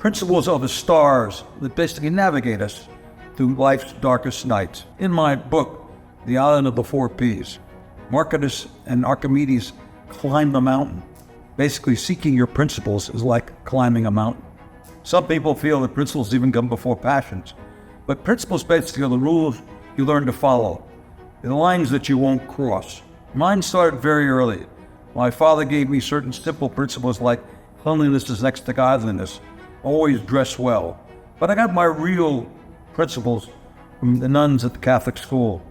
principles are the stars that basically navigate us through life's darkest nights. In my book, The Island of the Four Ps, Marcus and Archimedes climbed the mountain. Basically, seeking your principles is like climbing a mountain. Some people feel that principles even come before passions, but principles basically are the rules you learn to follow, the lines that you won't cross. Mine started very early. My father gave me certain simple principles like cleanliness is next to godliness, always dress well. But I got my real principles from the nuns at the Catholic school.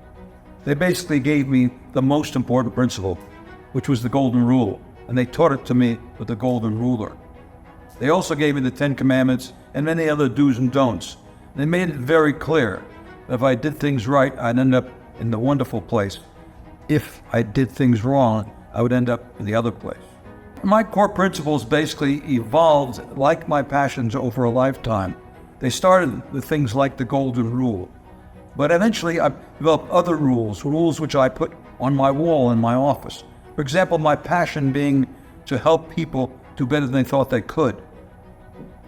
They basically gave me the most important principle, which was the golden rule, and they taught it to me with the golden ruler. They also gave me the 10 Commandments and many other do's and don'ts. They made it very clear that if I did things right, I'd end up in the wonderful place. If I did things wrong, I would end up in the other place. My core principles basically evolved like my passions over a lifetime. They started with things like the golden rule, but eventually I developed other rules which I put on my wall in my office. For example, my passion being to help people do better than they thought they could.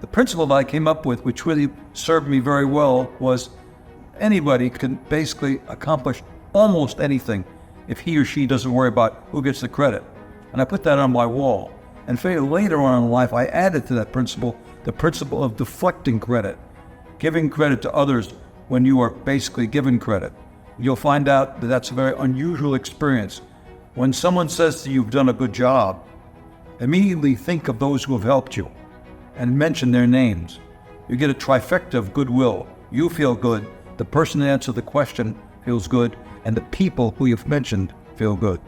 The principle that I came up with, which really served me very well, was anybody can basically accomplish almost anything if he or she doesn't worry about who gets the credit. And I put that on my wall. And later on in life, I added to that principle the principle of deflecting credit, giving credit to others when you are basically given credit. You'll find out that that's a very unusual experience. When someone says to you, you've done a good job, immediately think of those who have helped you and mention their names. You get a trifecta of goodwill. You feel good, the person that answered the question feels good, and the people who you've mentioned feel good.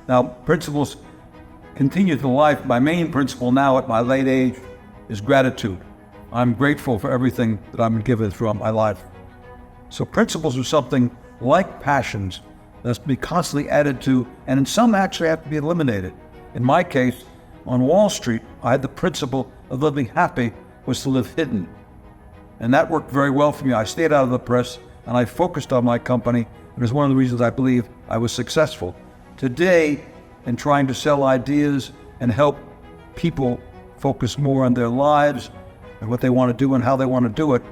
Now, principles continue through life. My main principle now at my late age is gratitude. I'm grateful for everything that I'm given throughout my life. So principles are something like passions that's to be constantly added to, and some actually have to be eliminated. In my case, on Wall Street, I had the principle of living happy was to live hidden. And that worked very well for me. I stayed out of the press and I focused on my company. And it was one of the reasons I believe I was successful. Today, in trying to sell ideas and help people focus more on their lives and what they want to do and how they want to do it,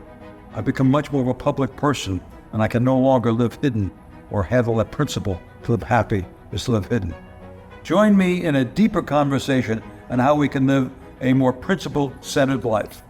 I've become much more of a public person, and I can no longer live hidden or handle that principle to live happy is to live hidden. Join me in a deeper conversation on how we can live a more principle-centered life.